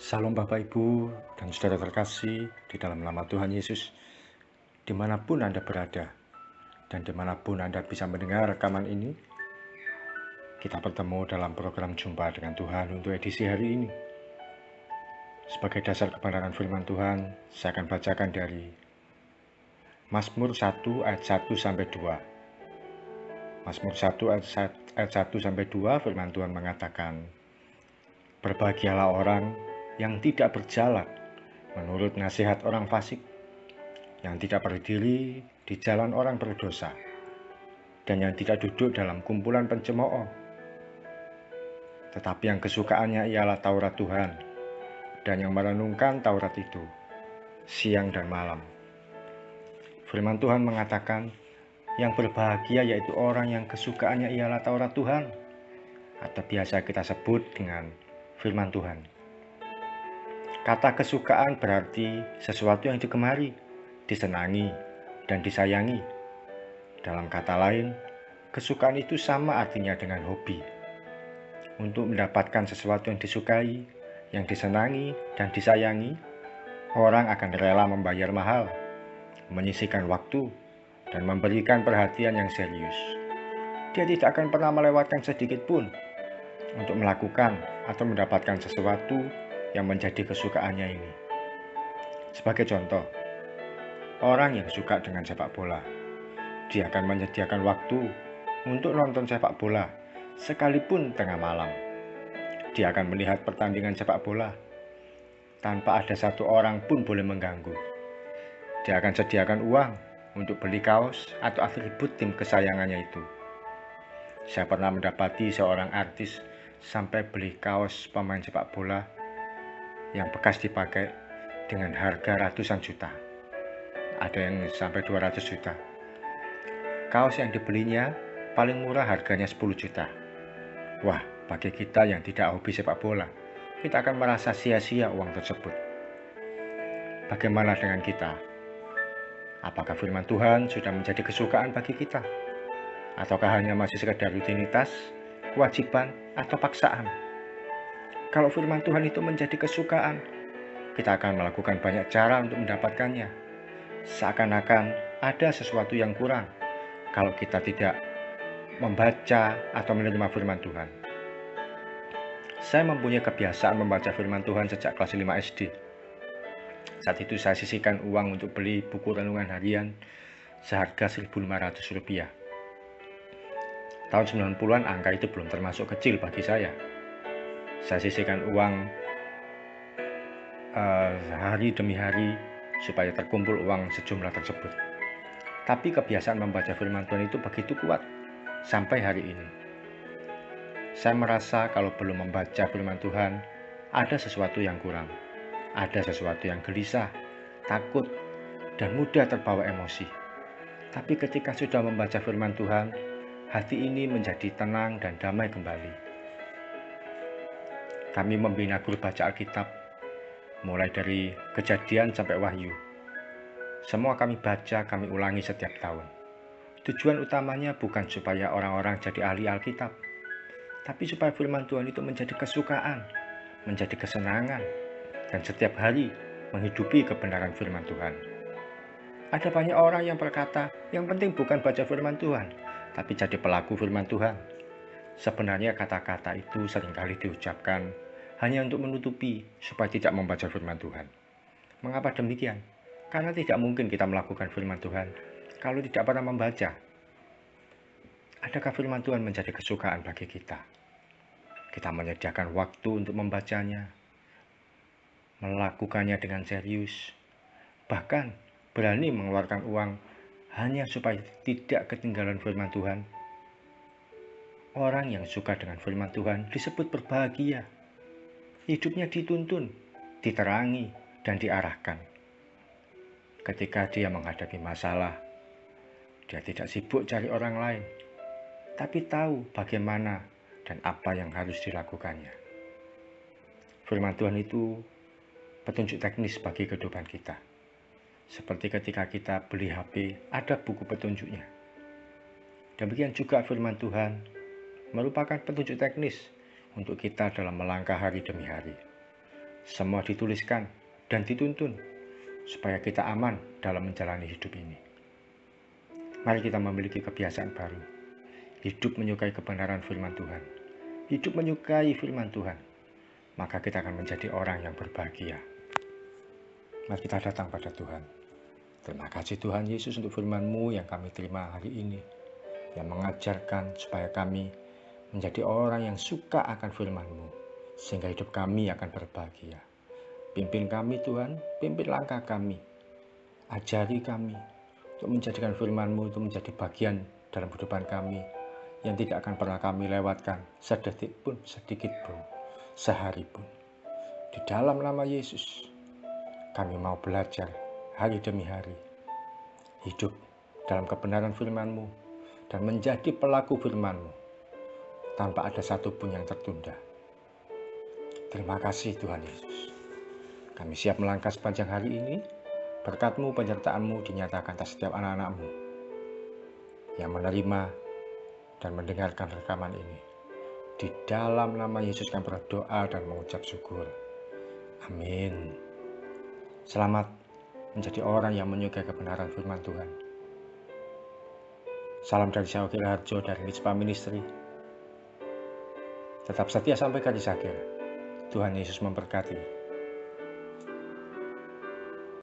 Salam Bapak Ibu dan saudara terkasih di dalam nama Tuhan Yesus, dimanapun Anda berada dan dimanapun Anda bisa mendengar rekaman ini, kita bertemu dalam program Jumpa dengan Tuhan untuk edisi hari ini. Sebagai dasar kebenaran firman Tuhan, saya akan bacakan dari Mazmur 1 ayat 1 sampai 2. Mazmur 1 ayat 1 sampai 2 firman Tuhan mengatakan, "Berbahagialah orang yang tidak berjalan menurut nasihat orang fasik, yang tidak berdiri di jalan orang berdosa, dan yang tidak duduk dalam kumpulan pencemooh. Tetapi yang kesukaannya ialah Taurat Tuhan, dan yang merenungkan Taurat itu siang dan malam." Firman Tuhan mengatakan, yang berbahagia yaitu orang yang kesukaannya ialah Taurat Tuhan, atau biasa kita sebut dengan firman Tuhan. Kata kesukaan berarti sesuatu yang digemari, disenangi, dan disayangi. Dalam kata lain, kesukaan itu sama artinya dengan hobi. Untuk mendapatkan sesuatu yang disukai, yang disenangi, dan disayangi, orang akan rela membayar mahal, menyisihkan waktu, dan memberikan perhatian yang serius. Dia tidak akan pernah melewatkan sedikit pun untuk melakukan atau mendapatkan sesuatu yang menjadi kesukaannya ini. Sebagai contoh, orang yang suka dengan sepak bola, dia akan menyediakan waktu untuk nonton sepak bola sekalipun tengah malam. Dia akan melihat pertandingan sepak bola tanpa ada satu orang pun boleh mengganggu. Dia akan sediakan uang untuk beli kaos atau atribut tim kesayangannya itu. Saya pernah mendapati seorang artis sampai beli kaos pemain sepak bola yang bekas dipakai dengan harga ratusan juta. Ada yang sampai 200 juta. Kaos yang dibelinya paling murah harganya 10 juta. Wah, bagi kita yang tidak hobi sepak bola, kita akan merasa sia-sia uang tersebut. Bagaimana dengan kita? Apakah firman Tuhan sudah menjadi kesukaan bagi kita? Ataukah hanya masih sekedar rutinitas, kewajiban, atau paksaan? Kalau firman Tuhan itu menjadi kesukaan, kita akan melakukan banyak cara untuk mendapatkannya. Seakan-akan ada sesuatu yang kurang kalau kita tidak membaca atau menerima firman Tuhan. Saya mempunyai kebiasaan membaca firman Tuhan sejak kelas 5 SD. Saat itu saya sisihkan uang untuk beli buku renungan harian seharga Rp1.500. Tahun 90-an angka itu belum termasuk kecil bagi saya. Saya sisihkan uang hari demi hari supaya terkumpul uang sejumlah tersebut. Tapi kebiasaan membaca firman Tuhan itu begitu kuat sampai hari ini. Saya merasa kalau belum membaca firman Tuhan, ada sesuatu yang kurang. Ada sesuatu yang gelisah, takut, dan mudah terbawa emosi. Tapi ketika sudah membaca firman Tuhan, hati ini menjadi tenang dan damai kembali. Kami membina grup baca Alkitab, mulai dari Kejadian sampai Wahyu. Semua kami baca, kami ulangi setiap tahun. Tujuan utamanya bukan supaya orang-orang jadi ahli Alkitab, tapi supaya firman Tuhan itu menjadi kesukaan, menjadi kesenangan, dan setiap hari menghidupi kebenaran firman Tuhan. Ada banyak orang yang berkata, yang penting bukan baca firman Tuhan, tapi jadi pelaku firman Tuhan. Sebenarnya kata-kata itu seringkali diucapkan hanya untuk menutupi supaya tidak membaca firman Tuhan. Mengapa demikian? Karena tidak mungkin kita melakukan firman Tuhan kalau tidak pernah membaca. Adakah firman Tuhan menjadi kesukaan bagi kita? Kita menyediakan waktu untuk membacanya, melakukannya dengan serius, bahkan berani mengeluarkan uang hanya supaya tidak ketinggalan firman Tuhan. Orang yang suka dengan firman Tuhan disebut berbahagia. Hidupnya dituntun, diterangi, dan diarahkan. Ketika dia menghadapi masalah, dia tidak sibuk cari orang lain, tapi tahu bagaimana dan apa yang harus dilakukannya. Firman Tuhan itu petunjuk teknis bagi kehidupan kita. Seperti ketika kita beli HP, ada buku petunjuknya. Demikian juga firman Tuhan merupakan petunjuk teknis untuk kita dalam melangkah hari demi hari. Semua dituliskan dan dituntun supaya kita aman dalam menjalani hidup ini. Mari kita memiliki kebiasaan baru. Hidup menyukai kebenaran firman Tuhan. Hidup menyukai firman Tuhan. Maka kita akan menjadi orang yang berbahagia. Mari kita datang pada Tuhan. Terima kasih Tuhan Yesus untuk firman-Mu yang kami terima hari ini. Yang mengajarkan supaya kami menjadi orang yang suka akan firman-Mu. Sehingga hidup kami akan berbahagia. Pimpin kami Tuhan, pimpin langkah kami. Ajari kami untuk menjadikan firman-Mu itu menjadi bagian dalam kehidupan kami. Yang tidak akan pernah kami lewatkan sedetik pun, sedikit pun, sehari pun. Di dalam nama Yesus, kami mau belajar hari demi hari, hidup dalam kebenaran firman-Mu, dan menjadi pelaku firman-Mu, tanpa ada satupun yang tertunda. Terima kasih Tuhan Yesus. Kami siap melangkah sepanjang hari ini, berkat-Mu, penyertaan-Mu dinyatakan atas setiap anak-anak-Mu, yang menerima dan mendengarkan rekaman ini. Di dalam nama Yesus kami berdoa dan mengucap syukur. Amin. Selamat menjadi orang yang menyukai kebenaran firman Tuhan. Salam dari saya Wakil Harjo dari Mitspa Ministry. Tetap setia sampai garis akhir. Tuhan Yesus memberkati.